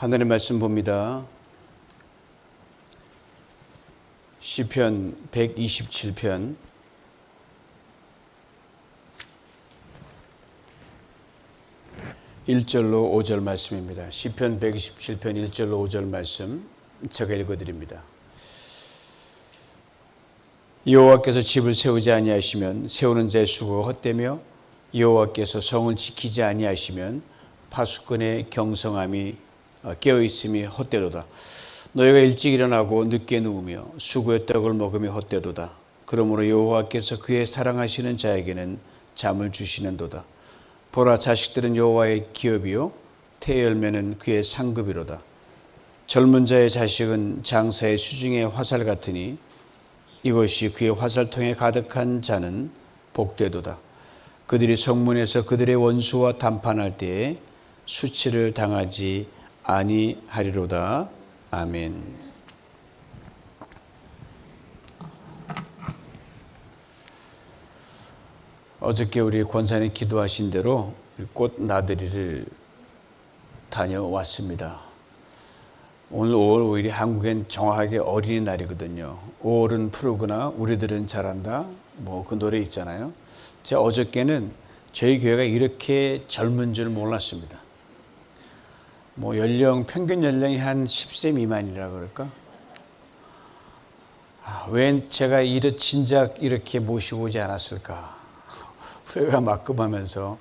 하늘의 말씀 봅니다. 시편 127편 1절로 5절 말씀입니다. 시편 127편 1절로 5절 말씀 제가 읽어드립니다. 여호와께서 집을 세우지 아니하시면 세우는 자의 수고가 헛되며 여호와께서 성을 지키지 아니하시면 파수꾼의 경성함이 깨어있음이 헛되도다. 너희가 일찍 일어나고 늦게 누우며 수고의 떡을 먹으며 헛되도다. 그러므로 여호와께서 그의 사랑하시는 자에게는 잠을 주시는도다. 보라, 자식들은 여호와의 기업이요 태의 열매는 그의 상급이로다. 젊은 자의 자식은 장사의 수중의 화살 같으니 이것이 그의 화살통에 가득한 자는 복되도다. 그들이 성문에서 그들의 원수와 담판할 때에 수치를 당하지 아니하리로다. 아멘. 어저께 우리 권사님 기도하신 대로 꽃 나들이를 다녀왔습니다. 오늘 5월 5일이 한국엔 정확하게 어린이날이거든요. 5월은 푸르구나 우리들은 잘한다 뭐 그 노래 있잖아요. 제가 어저께는 저희 교회가 이렇게 젊은 줄 몰랐습니다. 뭐 평균 연령이 한 10세 미만이라 그럴까? 왜 제가 진작 이렇게 모시고 오지 않았을까? 후회가 막급하면서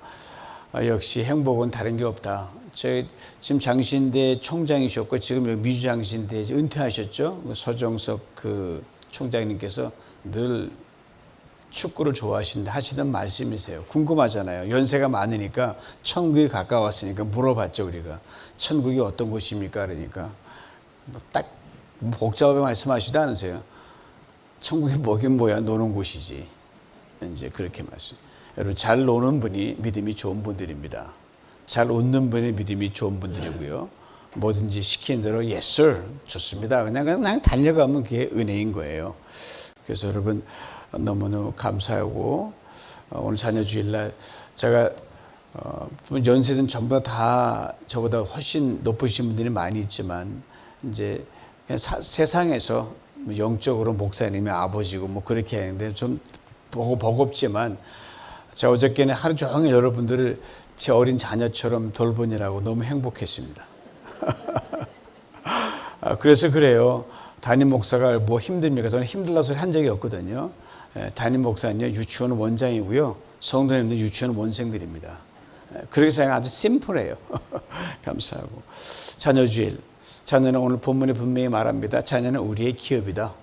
역시 행복은 다른 게 없다. 저희 지금 장신대 총장이셨고 지금 미주장신대 은퇴하셨죠? 서정석 그 총장님께서 늘 축구를 하시던 말씀이세요. 궁금하잖아요. 연세가 많으니까 천국이 가까웠으니까 물어봤죠. 우리가 천국이 어떤 곳입니까? 그러니까 딱 복잡하게 말씀하시도 않으세요. 천국이 뭐긴 뭐야, 노는 곳이지. 이제 그렇게 말씀. 여러분, 잘 노는 분이 믿음이 좋은 분들입니다. 잘 웃는 분이 믿음이 좋은 분들이고요. 뭐든지 시키는 대로 yes sir 좋습니다. 그냥 달려가면 그게 은혜인 거예요. 그래서 여러분 너무너무 감사하고 오늘 자녀주일날 제가 연세든 전부 다 저보다 훨씬 높으신 분들이 많이 있지만 이제 세상에서 영적으로 목사님이 아버지고 뭐 그렇게 하는데 좀 버겁지만 제가 어저께는 하루 종일 여러분들을 제 어린 자녀처럼 돌보느라고 너무 행복했습니다. 그래서 그래요. 담임 목사가 뭐 힘듭니까? 저는 힘들다 소리 한 적이 없거든요. 담임 목사는요, 유치원 원장이고요. 성도님들 유치원 원생들입니다. 그렇게 생각 아주 심플해요. 감사하고. 자녀주일. 자녀는 오늘 본문에 분명히 말합니다. 자녀는 우리의 기업이다.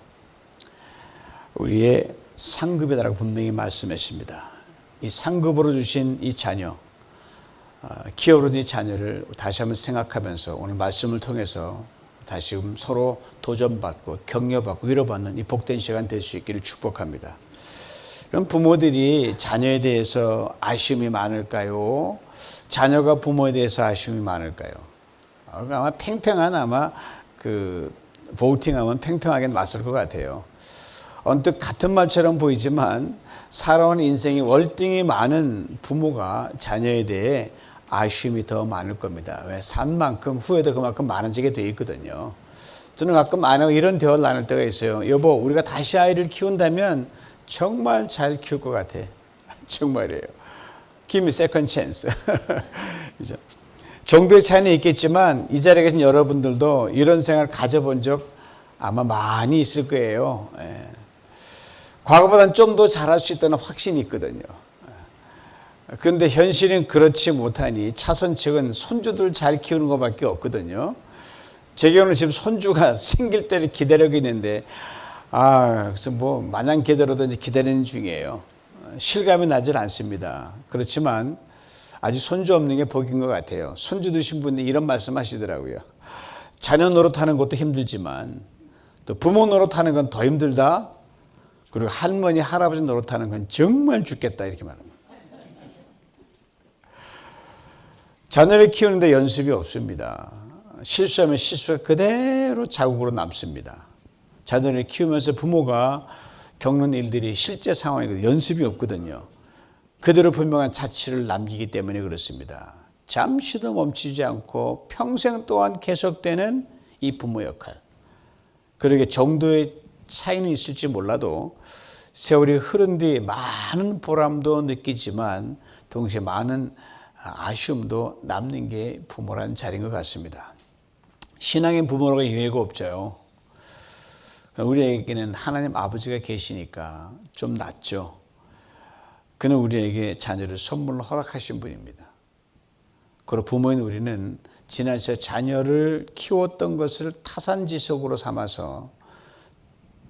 우리의 상급이다라고 분명히 말씀했습니다. 이 상급으로 주신 이 자녀, 기업으로 주신 이 자녀를 다시 한번 생각하면서 오늘 말씀을 통해서 다시금 서로 도전받고 격려받고 위로받는 이 복된 시간 될 수 있기를 축복합니다. 그럼 부모들이 자녀에 대해서 아쉬움이 많을까요? 자녀가 부모에 대해서 아쉬움이 많을까요? 아마 팽팽한 보팅하면 팽팽하게 맞을 것 같아요. 언뜻 같은 말처럼 보이지만 살아온 인생이 월등히 많은 부모가 자녀에 대해 아쉬움이 더 많을 겁니다. 왜? 산 만큼 후회도 그만큼 많아지게 돼 있거든요. 저는 가끔 아내와 이런 대화를 나눌 때가 있어요. 여보, 우리가 다시 아이를 키운다면 정말 잘 키울 것 같아. 정말이에요. Give me second chance. 정도의 차이는 있겠지만 이 자리에 계신 여러분들도 이런 생각을 가져본 적 아마 많이 있을 거예요. 과거보다는 좀 더 잘할 수 있다는 확신이 있거든요. 그런데 현실은 그렇지 못하니 차선책은 손주들 잘 키우는 것밖에 없거든요. 제 경우는 지금 손주가 생길 때를 기다리고 있는데 그래서 뭐 마냥 기다려도 이제 기다리는 중이에요. 실감이 나질 않습니다. 그렇지만 아직 손주 없는 게 복인 것 같아요. 손주 드신 분들이 이런 말씀 하시더라고요. 자녀 노릇하는 것도 힘들지만 또 부모 노릇하는 건 더 힘들다. 그리고 할머니 할아버지 노릇하는 건 정말 죽겠다 이렇게 말합니다. 자녀를 키우는데 연습이 없습니다. 실수하면 실수가 그대로 자국으로 남습니다. 자녀를 키우면서 부모가 겪는 일들이 실제 상황이거든요. 연습이 없거든요. 그대로 분명한 자취를 남기기 때문에 그렇습니다. 잠시도 멈추지 않고 평생 동안 계속되는 이 부모 역할. 그러게 정도의 차이는 있을지 몰라도 세월이 흐른 뒤 많은 보람도 느끼지만 동시에 많은 아쉬움도 남는 게 부모라는 자리인 것 같습니다. 신앙의 부모가 예외가 없죠. 우리에게는 하나님 아버지가 계시니까 좀 낫죠. 그는 우리에게 자녀를 선물로 허락하신 분입니다. 그리고 부모인 우리는 지난 시절 자녀를 키웠던 것을 타산지석으로 삼아서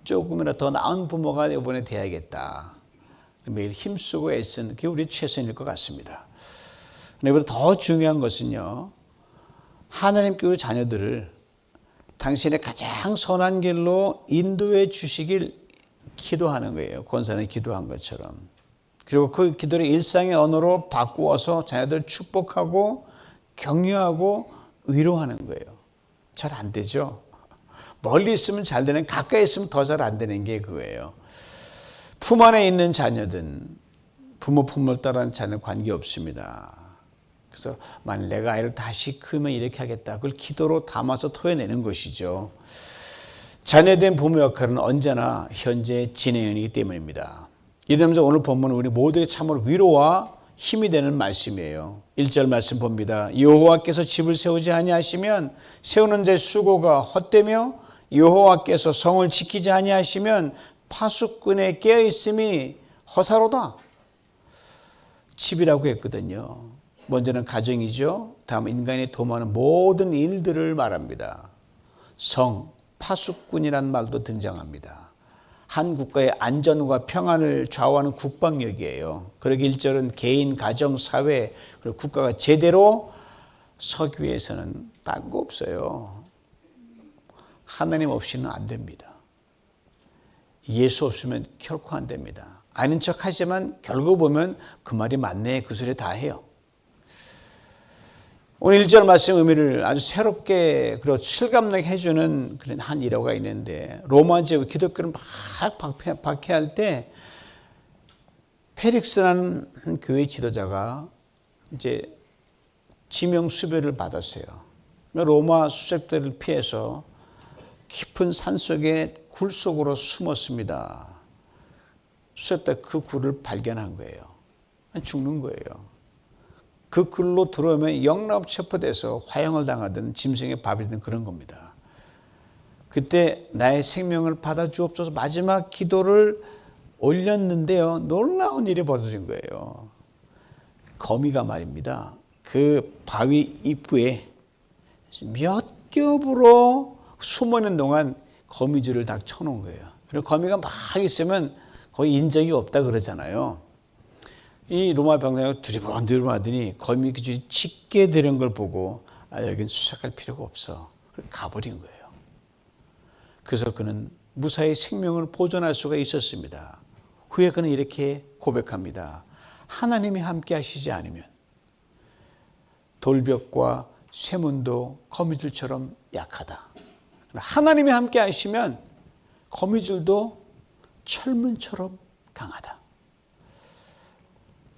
조금이라도 더 나은 부모가 이번에 돼야겠다. 매일 힘쓰고 애쓰는 그게 우리 최선일 것 같습니다. 그런데 더 중요한 것은요. 하나님께 우리 자녀들을 당신의 가장 선한 길로 인도해 주시길 기도하는 거예요. 권사는 기도한 것처럼. 그리고 그 기도를 일상의 언어로 바꾸어서 자녀들을 축복하고 격려하고 위로하는 거예요. 잘 안 되죠. 멀리 있으면 잘 되는, 가까이 있으면 더 잘 안 되는 게 그거예요. 품 안에 있는 자녀든 부모 품을 따른 자녀 관계없습니다. 그래서 만약 내가 아이를 다시 크면 이렇게 하겠다. 그걸 기도로 담아서 토해내는 것이죠. 자녀된 부모 역할은 언제나 현재 진행형이기 때문입니다. 이러면서 오늘 본문은 우리 모두에게 참으로 위로와 힘이 되는 말씀이에요. 1절 말씀 봅니다. 여호와께서 집을 세우지 아니하시면 세우는 자의 수고가 헛되며 여호와께서 성을 지키지 아니하시면 파수꾼의 깨어있음이 허사로다. 집이라고 했거든요. 먼저는 가정이죠. 다음 인간이 도모하는 모든 일들을 말합니다. 성, 파수꾼이란 말도 등장합니다. 한 국가의 안전과 평안을 좌우하는 국방력이에요. 그러기 1절은 개인, 가정, 사회, 그리고 국가가 제대로 서기 위해서는 딴 거 없어요. 하나님 없이는 안 됩니다. 예수 없으면 결코 안 됩니다. 아는 척 하지만 결국 보면 그 말이 맞네, 그 소리 다 해요. 오늘 1절 말씀 의미를 아주 새롭게 그리고 실감나게 해주는 그런 한 일화가 있는데, 로마 제국 기독교를 막 박해할 때 페릭스라는 한 교회 지도자가 이제 지명 수배를 받았어요. 로마 수색들을 피해서 깊은 산 속에 굴 속으로 숨었습니다. 수색대 그 굴을 발견한 거예요. 죽는 거예요. 그 굴로 들어오면 영락 체포돼서 화형을 당하든 짐승의 밥이 되든 그런 겁니다. 그때 나의 생명을 받아주옵소서 마지막 기도를 올렸는데요. 놀라운 일이 벌어진 거예요. 거미가 말입니다. 그 바위 입구에 몇 겹으로 숨어있는 동안 거미줄을 다 쳐놓은 거예요. 그리고 거미가 막 있으면 거의 인적이 없다 그러잖아요. 이 로마 병사가 두리번 하더니 거미 그 줄이 짙게 되는 걸 보고 여긴 수색할 필요가 없어. 가버린 거예요. 그래서 그는 무사히 생명을 보존할 수가 있었습니다. 후에 그는 이렇게 고백합니다. 하나님이 함께 하시지 않으면 돌벽과 쇠문도 거미줄처럼 약하다. 하나님이 함께 하시면 거미줄도 철문처럼 강하다.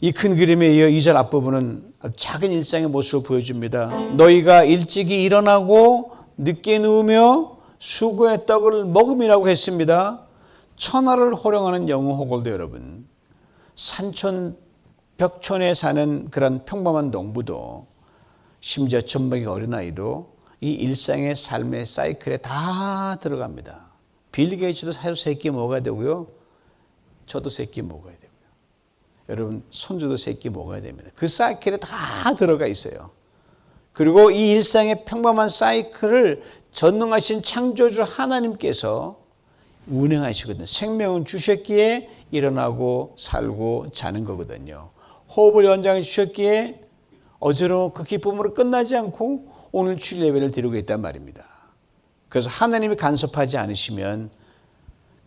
이 큰 그림에 이어 2절 앞부분은 작은 일상의 모습을 보여줍니다. 너희가 일찍이 일어나고 늦게 누우며 수고의 떡을 먹음이라고 했습니다. 천하를 호령하는 영웅 호골도 여러분, 산촌 벽촌에 사는 그런 평범한 농부도 심지어 젖먹이 어린아이도 이 일상의 삶의 사이클에 다 들어갑니다. 빌 게이츠도 사실 새끼 먹어야 되고요. 저도 새끼 먹어야 되고요. 여러분 손주도 새끼 먹어야 됩니다. 그 사이클에 다 들어가 있어요. 그리고 이 일상의 평범한 사이클을 전능하신 창조주 하나님께서 운행하시거든요. 생명을 주셨기에 일어나고 살고 자는 거거든요. 호흡을 연장해 주셨기에 어제로 그 기쁨으로 끝나지 않고 오늘 주일 예배를 드리고 있단 말입니다. 그래서 하나님이 간섭하지 않으시면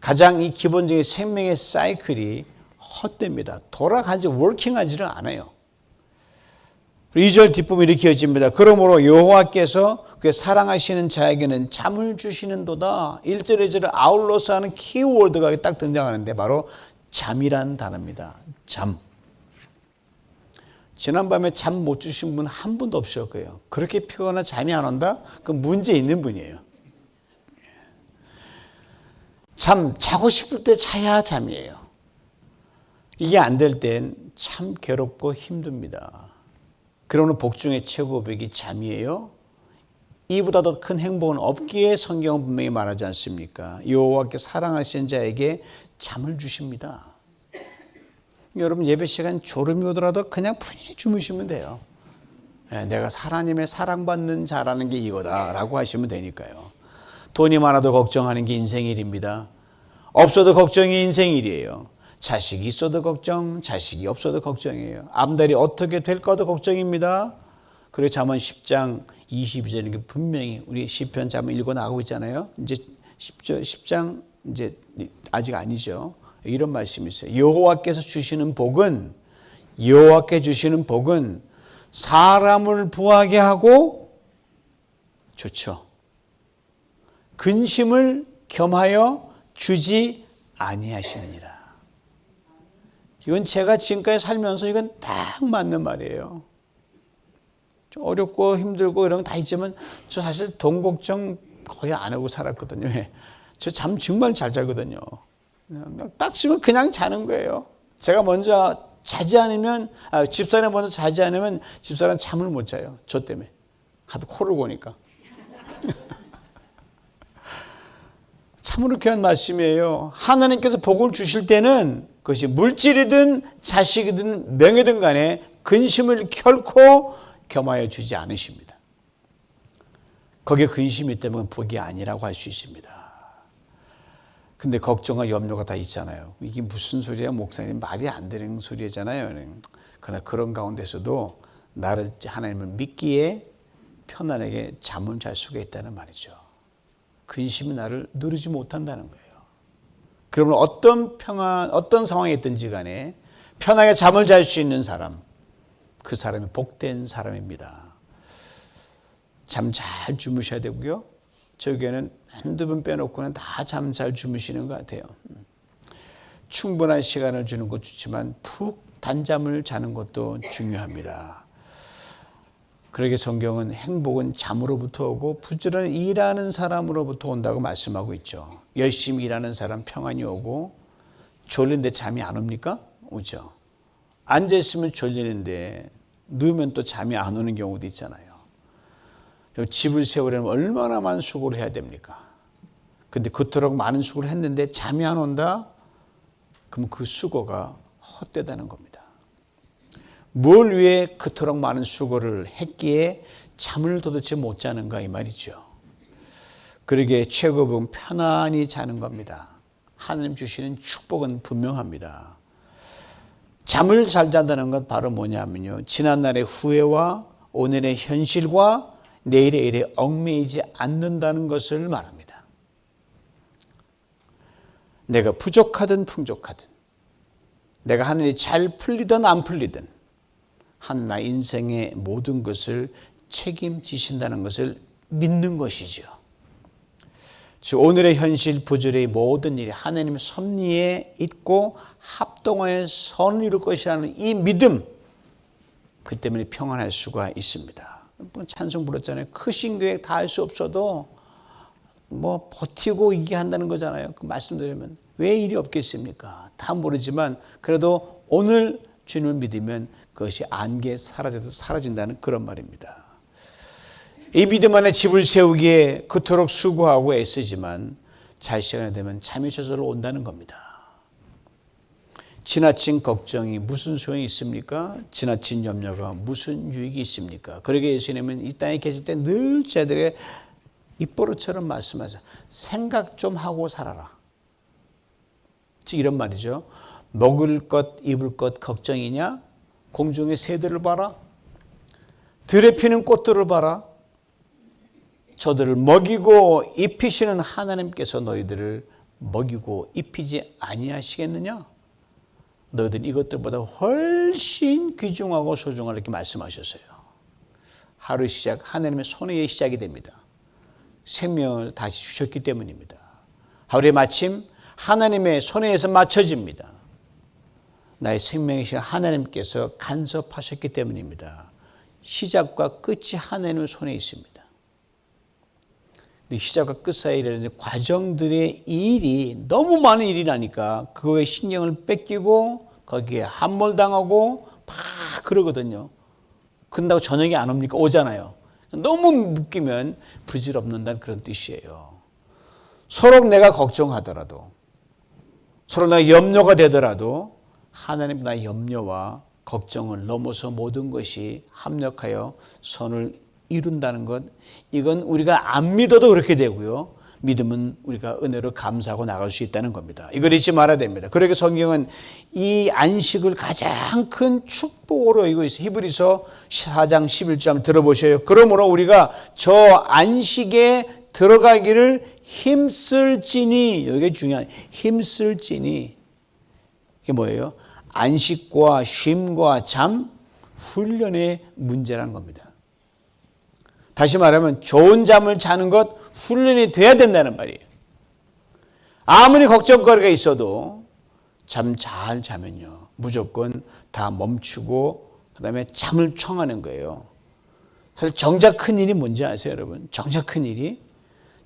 가장 이 기본적인 생명의 사이클이 헛됩니다. 돌아가지 워킹하지를 않아요. 2절 뒷부분이 이렇게 이어집니다. 그러므로 여호와께서 그 사랑하시는 자에게는 잠을 주시는도다. 1절 2절을 아울러서 하는 키워드가 딱 등장하는데 바로 잠이라는 단어입니다. 잠. 지난밤에 잠 못 주신 분 한 분도 없을 거예요. 그렇게 피곤하 잠이 안 온다? 그럼 문제 있는 분이에요. 자고 싶을 때 자야 잠이에요. 이게 안 될 땐 참 괴롭고 힘듭니다. 그러므로 복 중에 최고 복이 잠이에요. 이보다 더 큰 행복은 없기에 성경은 분명히 말하지 않습니까? 여호와께 사랑하시는 자에게 잠을 주십니다. 여러분 예배 시간 졸음이 오더라도 그냥 편히 주무시면 돼요. 내가 하나님의 사랑받는 자라는 게 이거다라고 하시면 되니까요. 돈이 많아도 걱정하는 게 인생 일입니다. 없어도 걱정이 인생 일이에요. 자식이 있어도 걱정, 자식이 없어도 걱정이에요. 앞날이 어떻게 될까도 걱정입니다. 그리고 잠언 10장 22절에 분명히 우리 시편 잠언 읽어 나가고 있잖아요. 이제 10장 이제 아직 아니죠. 이런 말씀이 있어요. 여호와께 주시는 복은 사람을 부하게 하고 좋죠. 근심을 겸하여 주지 아니하시느니라. 이건 제가 지금까지 살면서 이건 딱 맞는 말이에요. 좀 어렵고 힘들고 이런 거 다 있지만 저 사실 돈 걱정 거의 안 하고 살았거든요. 저 잠 정말 잘 자거든요. 딱 지금 그냥 자는 거예요. 제가 먼저 자지 않으면 집사람 먼저 자지 않으면 집사람 잠을 못 자요. 저 때문에 하도 코를 고니까. 참으로 귀한 말씀이에요. 하나님께서 복을 주실 때는 그것이 물질이든 자식이든 명예든 간에 근심을 결코 겸하여 주지 않으십니다. 거기에 근심이 있다면 복이 아니라고 할 수 있습니다. 근데 걱정과 염려가 다 있잖아요. 이게 무슨 소리야 목사님, 말이 안 되는 소리잖아요. 그러나 그런 가운데서도 나를 하나님을 믿기에 편안하게 잠을 잘 수가 있다는 말이죠. 근심이 나를 누르지 못한다는 거예요. 그러면 어떤 상황에 있든지 간에 편하게 잠을 잘 수 있는 사람, 그 사람이 복된 사람입니다. 잠 잘 주무셔야 되고요. 저에게는 한두 번 빼놓고는 다 잠 잘 주무시는 것 같아요. 충분한 시간을 주는 것도 좋지만 푹 단잠을 자는 것도 중요합니다. 그러게 성경은 행복은 잠으로부터 오고 부지런히 일하는 사람으로부터 온다고 말씀하고 있죠. 열심히 일하는 사람 평안이 오고 졸린데 잠이 안 옵니까? 오죠. 앉아있으면 졸리는데 누우면 또 잠이 안 오는 경우도 있잖아요. 집을 세우려면 얼마나 많은 수고를 해야 됩니까? 근데 그토록 많은 수고를 했는데 잠이 안 온다? 그럼 그 수고가 헛되다는 겁니다. 뭘 위해 그토록 많은 수고를 했기에 잠을 도대체 못 자는가 이 말이죠. 그러기에 최고복은 편안히 자는 겁니다. 하나님 주시는 축복은 분명합니다. 잠을 잘 잔다는 건 바로 뭐냐면요, 지난날의 후회와 오늘의 현실과 내일의 일에 얽매이지 않는다는 것을 말합니다. 내가 부족하든 풍족하든, 내가 하는 일이 잘 풀리든 안 풀리든 하나 인생의 모든 것을 책임지신다는 것을 믿는 것이죠. 즉 오늘의 현실 부조리의 모든 일이 하나님의 섭리에 있고 합동하여 선을 이룰 것이라는 이 믿음, 그 때문에 평안할 수가 있습니다. 찬송 불렀잖아요. 크신 계획 다 할 수 없어도 뭐 버티고 이게 한다는 거잖아요. 그 말씀드리면 왜 일이 없겠습니까? 다 모르지만 그래도 오늘 주님을 믿으면 그것이 안개에 사라진다는 그런 말입니다. 이 믿음 안에 집을 세우기에 그토록 수고하고 애쓰지만 잘 시간이 되면 잠이 저절로 온다는 겁니다. 지나친 걱정이 무슨 소용이 있습니까? 지나친 염려가 무슨 유익이 있습니까? 그러게 예수님은 이 땅에 계실 때 늘 저희들에게 입버릇처럼 말씀하죠. 생각 좀 하고 살아라. 즉 이런 말이죠. 먹을 것 입을 것 걱정이냐? 공중의 새들을 봐라. 들에 피는 꽃들을 봐라. 저들을 먹이고 입히시는 하나님께서 너희들을 먹이고 입히지 아니하시겠느냐? 너희들 이것들보다 훨씬 귀중하고 소중하다 이렇게 말씀하셨어요. 하루의 시작, 하나님의 손의 시작이 됩니다. 생명을 다시 주셨기 때문입니다. 하루의 마침 하나님의 손에서 맞춰집니다. 나의 생명의 시간 하나님께서 간섭하셨기 때문입니다. 시작과 끝이 하나님의 손에 있습니다. 시작과 끝 사이라는 과정들의 일이 너무 많은 일이 나니까 그거에 신경을 뺏기고 거기에 함몰당하고 막 그러거든요. 그런다고 저녁이 안 옵니까? 오잖아요. 너무 묶이면 부질없는다는 그런 뜻이에요. 서로 내가 걱정하더라도 서로 내가 염려가 되더라도 하나님 나의 염려와 걱정을 넘어서 모든 것이 합력하여 선을 이룬다는 것, 이건 우리가 안 믿어도 그렇게 되고요. 믿으면 우리가 은혜로 감사하고 나갈 수 있다는 겁니다. 이걸 잊지 말아야 됩니다. 그러니까 성경은 이 안식을 가장 큰 축복으로 이거 있어요. 히브리서 4장 11절 들어보셔요. 그러므로 우리가 저 안식에 들어가기를 힘쓸지니, 이게 중요한 힘쓸지니, 이게 뭐예요? 안식과 쉼과 잠, 훈련의 문제라는 겁니다. 다시 말하면 좋은 잠을 자는 것 훈련이 돼야 된다는 말이에요. 아무리 걱정거리가 있어도 잠 잘 자면요, 무조건 다 멈추고 그다음에 잠을 청하는 거예요. 사실 정작 큰 일이 뭔지 아세요, 여러분? 정작 큰 일이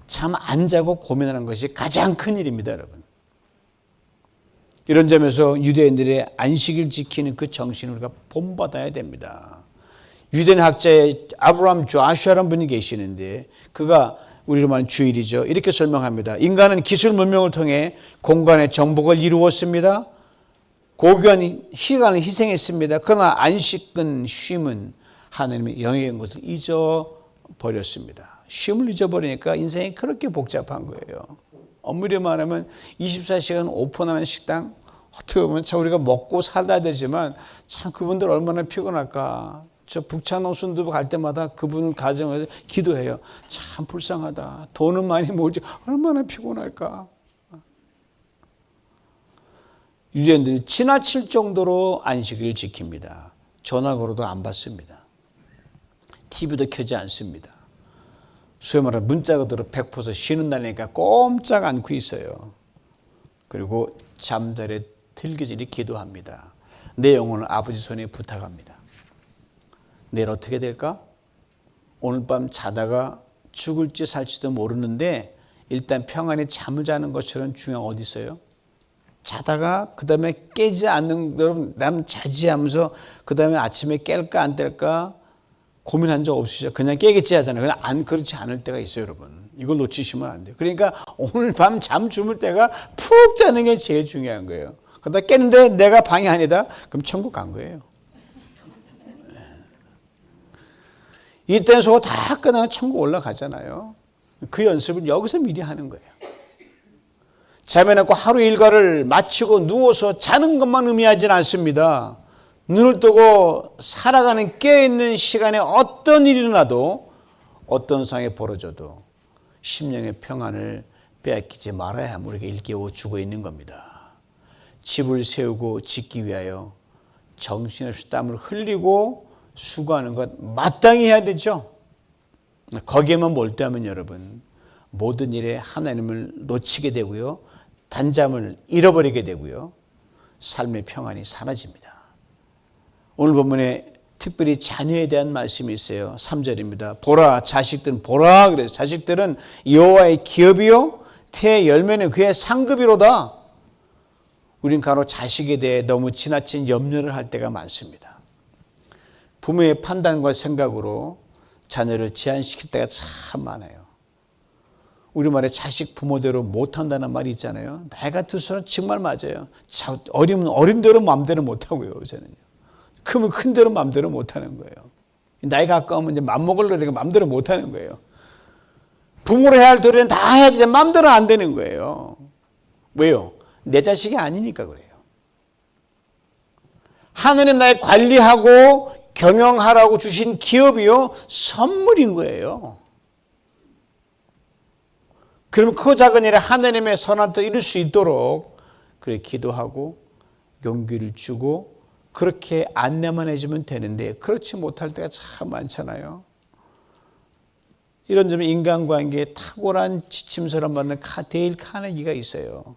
잠 안 자고 고민하는 것이 가장 큰 일입니다, 여러분. 이런 점에서 유대인들의 안식일 지키는 그 정신을 우리가 본받아야 됩니다. 유대인 학자의 아브라함 조아슈아라는 분이 계시는데 그가 우리로 말하는 주일이죠. 이렇게 설명합니다. 인간은 기술 문명을 통해 공간의 정복을 이루었습니다. 고귀한 시간을 희생했습니다. 그러나 안식은 쉼은 하나님의 영예인 것을 잊어버렸습니다. 쉼을 잊어버리니까 인생이 그렇게 복잡한 거예요. 엄밀히 말하면 24시간 오픈하는 식당, 어떻게 보면 참 우리가 먹고 살아야 되지만 참 그분들 얼마나 피곤할까. 저 북창동 순두부 갈 때마다 그분 가정을 기도해요. 참 불쌍하다. 돈은 많이 모을지 얼마나 피곤할까. 유대인들 지나칠 정도로 안식일을 지킵니다. 전화 걸어도 안 받습니다. TV도 켜지 않습니다. 소위 말하는 문자가 들어 100% 쉬는 날이니까 꼼짝 않고 있어요. 그리고 잠자리에 들기 전에 기도합니다. 내 영혼을 아버지 손에 부탁합니다. 내일 어떻게 될까? 오늘 밤 자다가 죽을지 살지도 모르는데 일단 평안히 잠을 자는 것처럼 중요한 어디 있어요? 자다가 그 다음에 깨지 않는 대로 남 자지 하면서 그 다음에 아침에 깰까 안 깰까 고민한 적 없으시죠? 그냥 깨겠지 하잖아요. 그냥 그렇지 않을 때가 있어요, 여러분. 이걸 놓치시면 안 돼요. 그러니까 오늘 밤 잠 주물 때가 푹 자는 게 제일 중요한 거예요. 그러다 깼는데 내가 방이 아니다? 그럼 천국 간 거예요. 이때는 저거 다 끝나면 천국 올라가잖아요. 그 연습을 여기서 미리 하는 거예요. 잠에놓고 하루 일과를 마치고 누워서 자는 것만 의미하지는 않습니다. 눈을 뜨고 살아가는 깨어있는 시간에 어떤 일이 일어나도 어떤 상황이 벌어져도 심령의 평안을 빼앗기지 말아야 우리가 일깨워 주고 있는 겁니다. 집을 세우고 짓기 위하여 정신없이 땀을 흘리고 수고하는 것 마땅히 해야 되죠. 거기에만 몰두하면 여러분 모든 일에 하나님을 놓치게 되고요. 단잠을 잃어버리게 되고요. 삶의 평안이 사라집니다. 오늘 본문에 특별히 자녀에 대한 말씀이 있어요. 3절입니다. 보라 자식들은 보라 그래서 자식들은 여호와의 기업이요 태의 열매는 그의 상급이로다. 우린 간혹 자식에 대해 너무 지나친 염려를 할 때가 많습니다. 부모의 판단과 생각으로 자녀를 제한시킬 때가 참 많아요. 우리말에 자식 부모대로 못한다는 말이 있잖아요. 나이 같아서는 정말 맞아요. 어리면 어린 대로 마음대로 못하고요. 요새는요. 크면 큰 대로 마음대로 못하는 거예요. 나이가 가까우면 이제 맘먹으려니까 마음대로 못하는 거예요. 부모로 해야 할 도리는 다 해야 되지 마음대로 안 되는 거예요. 왜요? 내 자식이 아니니까 그래요. 하나님 나의 관리하고 경영하라고 주신 기업이요 선물인 거예요. 그러면 그 작은 일에 하나님의 선한 뜻 이룰 수 있도록 그래 기도하고 용기를 주고 그렇게 안내만 해주면 되는데 그렇지 못할 때가 참 많잖아요. 이런 점에 인간관계에 탁월한 지침서를 받는 데일 카네기가 있어요.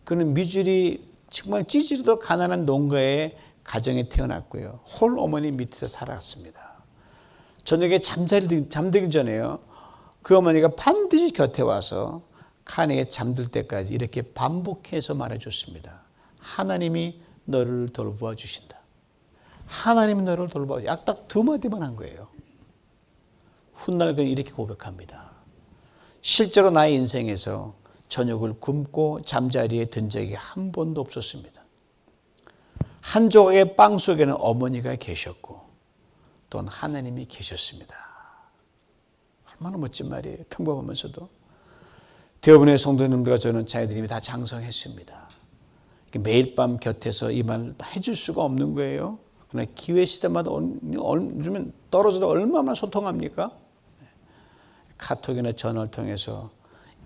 그는 미주리 정말 찌질도 가난한 농가의 가정에 태어났고요. 홀 어머니 밑에서 살았습니다. 저녁에 잠들기 전에요. 그 어머니가 반드시 곁에 와서 칸에게 잠들 때까지 이렇게 반복해서 말해줬습니다. 하나님이 너를 돌보아 주신다. 하나님이 너를 돌보아 주신다. 약 딱 2마디만 한 거예요. 훗날 그는 이렇게 고백합니다. 실제로 나의 인생에서 저녁을 굶고 잠자리에 든 적이 한 번도 없었습니다. 한 조각의 빵 속에는 어머니가 계셨고 또한 하나님이 계셨습니다. 얼마나 멋진 말이에요. 평범하면서도. 대부분의 성도님들과 저는 자녀들이 다 장성했습니다. 매일 밤 곁에서 이 말 해줄 수가 없는 거예요. 그러나 기회 시대마다 요즘엔 떨어져도 얼마나 소통합니까? 카톡이나 전화를 통해서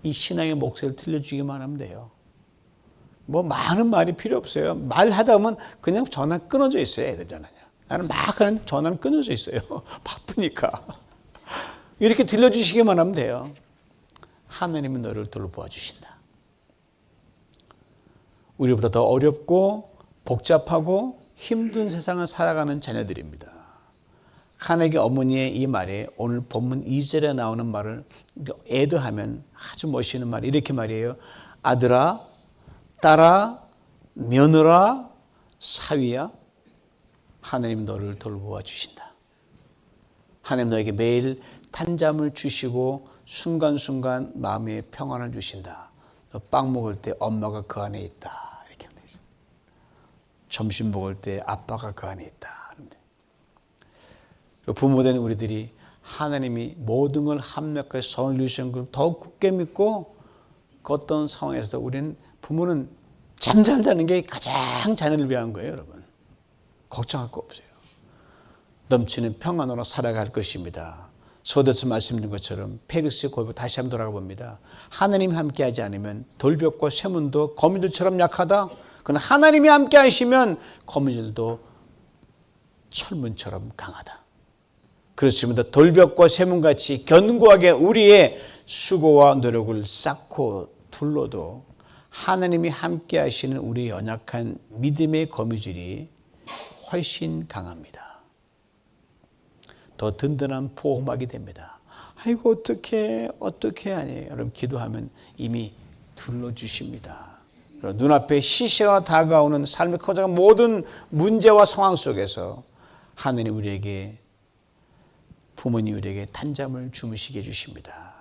이 신앙의 목소리를 들려주기만 하면 돼요. 뭐 많은 말이 필요 없어요. 말하다 보면 그냥 전화 끊어져 있어요. 애들 전화냐. 나는 막 하는데 전화는 끊어져 있어요. 바쁘니까. 이렇게 들려주시기만 하면 돼요. 하나님은 너를 돌보아 주신다. 우리보다 더 어렵고 복잡하고 힘든 세상을 살아가는 자녀들입니다. 카네기 어머니의 이 말에 오늘 본문 2절에 나오는 말을 애드하면 아주 멋있는 말, 이렇게 말이에요. 아들아, 딸아, 며느라, 사위야, 하나님 너를 돌보아 주신다. 하나님 너에게 매일 탄잠을 주시고 순간순간 마음의 평안을 주신다. 너 빵 먹을 때 엄마가 그 안에 있다. 이렇게 하면 되죠. 점심 먹을 때 아빠가 그 안에 있다. 부모된 우리들이 하나님이 모든 걸 합력하여 선을 이루시는 걸 더욱 굳게 믿고 그 어떤 상황에서도 우리는 부모는 잠 잘 자는 게 가장 자녀를 위한 거예요, 여러분. 걱정할 거 없어요. 넘치는 평안으로 살아갈 것입니다. 소도서 말씀드린 것처럼 페르시의 고백 다시 한번 돌아가 봅니다. 하나님이 함께하지 않으면 돌벽과 쇠문도 거미줄처럼 약하다. 그러나 하나님이 함께 하시면 거미줄도 철문처럼 강하다. 그렇습니다. 돌벽과 쇠문같이 견고하게 우리의 수고와 노력을 쌓고 둘러도 하나님이 함께 하시는 우리 연약한 믿음의 거미줄이 훨씬 강합니다. 더 든든한 보호막이 됩니다. 아이고 어떻게 하니? 여러분 기도하면 이미 둘러주십니다. 눈앞에 시시가 다가오는 삶의 커져간 모든 문제와 상황 속에서 하나님 우리에게 부모님 우리에게 단잠을 주무시게 해주십니다.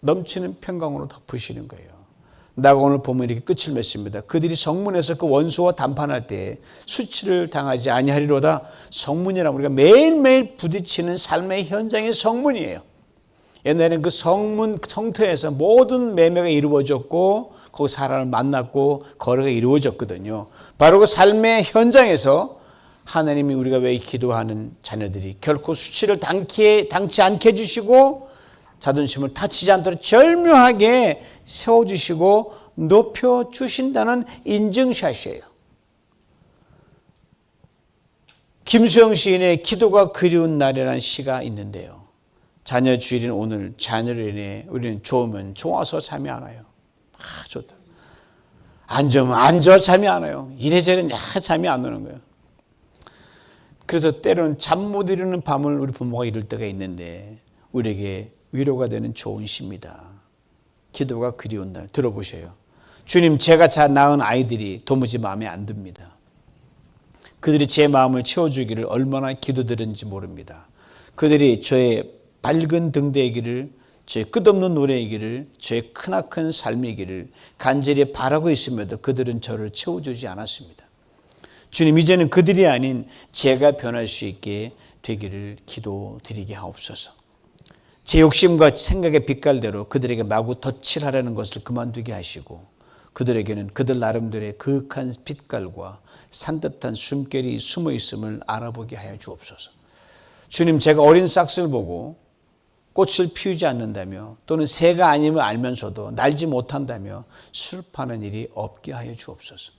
넘치는 평강으로 덮으시는 거예요. 나가 오늘 보면 이렇게 끝을 맺습니다. 그들이 성문에서 그 원수와 담판할 때 수치를 당하지 아니하리로다. 성문이란 우리가 매일매일 부딪히는 삶의 현장의 성문이에요. 옛날에는 그 성문 성터에서 모든 매매가 이루어졌고 거기 사람을 만났고 거래가 이루어졌거든요. 바로 그 삶의 현장에서 하나님이 우리가 왜 기도하는 자녀들이 결코 수치를 당치 않게 해주시고 자존심을 다치지 않도록 절묘하게 세워주시고 높여주신다는 인증샷이에요. 김수영 시인의 기도가 그리운 날이라는 시가 있는데요. 자녀 주일인 오늘 자녀를 인해 우리는 좋으면 좋아서 잠이 안 와요. 좋다. 안 좋으면 안 좋아 잠이 안 와요. 이래저래 잠이 안 오는 거예요. 그래서 때로는 잠 못 이루는 밤을 우리 부모가 이룰 때가 있는데 우리에게 위로가 되는 좋은 시입니다. 기도가 그리운 날. 들어보세요. 주님, 제가 낳은 아이들이 도무지 마음에 안 듭니다. 그들이 제 마음을 채워주기를 얼마나 기도드렸는지 모릅니다. 그들이 저의 밝은 등대이기를, 저의 끝없는 노래이기를, 저의 크나큰 삶이기를 간절히 바라고 있음에도 그들은 저를 채워주지 않았습니다. 주님, 이제는 그들이 아닌 제가 변할 수 있게 되기를 기도드리게 하옵소서. 제 욕심과 생각의 빛깔대로 그들에게 마구 덧칠하려는 것을 그만두게 하시고 그들에게는 그들 나름대로의 그윽한 빛깔과 산뜻한 숨결이 숨어 있음을 알아보게 하여 주옵소서. 주님, 제가 어린 싹스를 보고 꽃을 피우지 않는다며 또는 새가 아님을 알면서도 날지 못한다며 슬퍼하는 일이 없게 하여 주옵소서.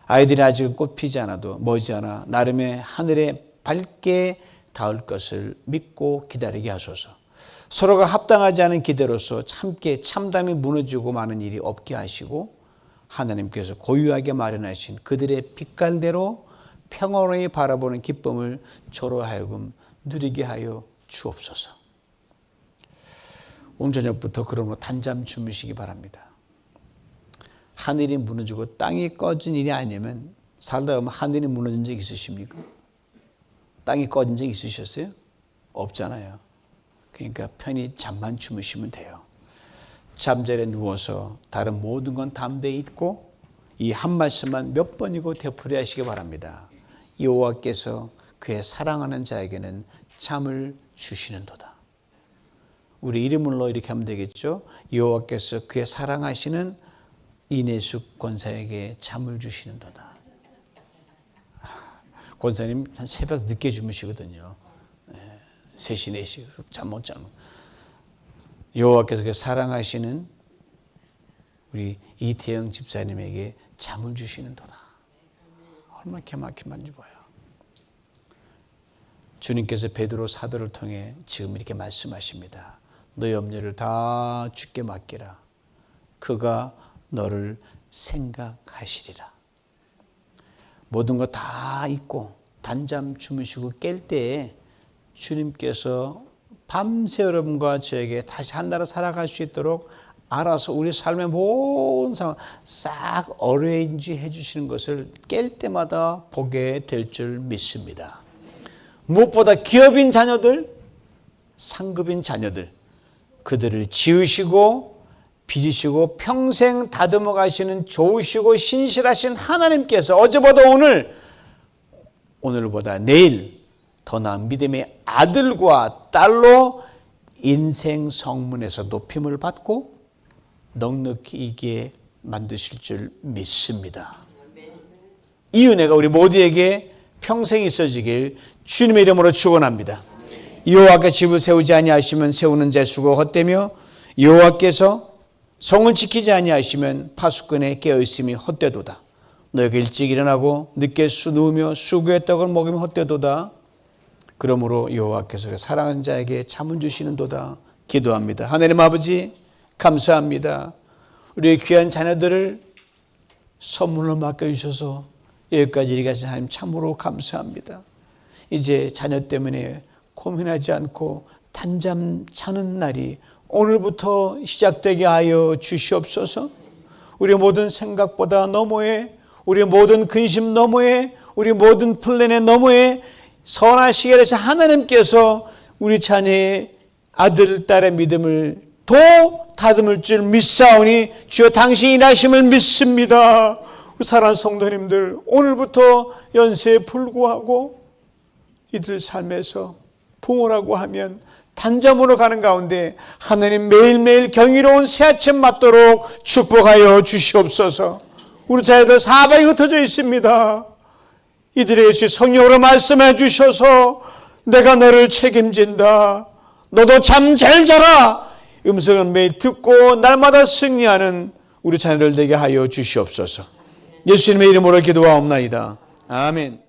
아이들이 아직은 꽃 피지 않아도 머지않아 나름의 하늘에 밝게 닿을 것을 믿고 기다리게 하소서. 서로가 합당하지 않은 기대로서 함께 참담이 무너지고 마는 일이 없게 하시고 하나님께서 고유하게 마련하신 그들의 빛깔대로 평화로이 바라보는 기쁨을 저로 하여금 누리게 하여 주옵소서. 오늘 저녁부터 그러므로 단잠 주무시기 바랍니다. 하늘이 무너지고 땅이 꺼진 일이 아니면 살다 보면 하늘이 무너진 적 있으십니까? 땅이 꺼진 적 있으셨어요? 없잖아요. 그러니까 편히 잠만 주무시면 돼요. 잠자리에 누워서 다른 모든 건 담대히 잊고 이 한 말씀만 몇 번이고 되풀이 하시기 바랍니다. 여호와께서 그의 사랑하는 자에게는 잠을 주시는도다. 우리 이름으로 이렇게 하면 되겠죠. 여호와께서 그의 사랑하시는 이내숙 권사에게 잠을 주시는도다. 권사님 한 새벽 늦게 주무시거든요. 3시, 4시 잠 못 자는. 여호와께서 그 사랑하시는 우리 이태영 집사님에게 잠을 주시는도다. 얼마나 기막힌 지 봐요. 주님께서 베드로 사도를 통해 지금 이렇게 말씀하십니다. 너 염려를 다 주께 맡기라. 그가 너를 생각하시리라. 모든 거 다 잊고 단잠 주무시고 깰 때에 주님께서 밤새 여러분과 저에게 다시 한 날을 살아갈 수 있도록 알아서 우리 삶의 모든 상황 싹 어레인지 해주시는 것을 깰 때마다 보게 될 줄 믿습니다. 무엇보다 기업인 자녀들, 상급인 자녀들, 그들을 지으시고 빚으시고 평생 다듬어 가시는 좋으시고 신실하신 하나님께서 어제보다 오늘, 오늘보다 내일 더 나은 믿음의 아들과 딸로 인생 성문에서 높임을 받고 넉넉히 이기게 만드실 줄 믿습니다. 이 은혜가 우리 모두에게 평생 있어지길 주님의 이름으로 축원합니다. 여호와께 집을 세우지 아니하시면 세우는 자 수고 헛되며 여호와께서 성을 지키지 아니하시면 파수꾼의 깨어있음이 헛되도다. 너희가 일찍 일어나고 늦게 누우며 수고의 떡을 먹으면 헛되도다. 그러므로 여호와께서 사랑하는 자에게 잠을 주시는도다. 기도합니다. 하나님 아버지 감사합니다. 우리의 귀한 자녀들을 선물로 맡겨주셔서 여기까지 이르게 하신 하나님 참으로 감사합니다. 이제 자녀 때문에 고민하지 않고 단잠 자는 날이 오늘부터 시작되게 하여 주시옵소서. 우리 모든 생각보다 너머에, 우리 모든 근심 너머에, 우리 모든 플랜의 너머에 선하시게 하신 하나님께서 우리 자녀의 아들, 딸의 믿음을 더 다듬을 줄 믿사오니 주여 당신이 일하심을 믿습니다. 우리 사랑하는 성도님들, 오늘부터 연세에 불구하고 이들 삶에서 부모라고 하면 단잠으로 가는 가운데 하나님 매일매일 경이로운 새 아침 맞도록 축복하여 주시옵소서. 우리 자녀들 사방이 흩어져 있습니다. 이들에게 주 성령으로 말씀해 주셔서 내가 너를 책임진다. 너도 잠 잘 자라. 음성을 매일 듣고 날마다 승리하는 우리 자녀들 되게 하여 주시옵소서. 예수님의 이름으로 기도하옵나이다. 아멘.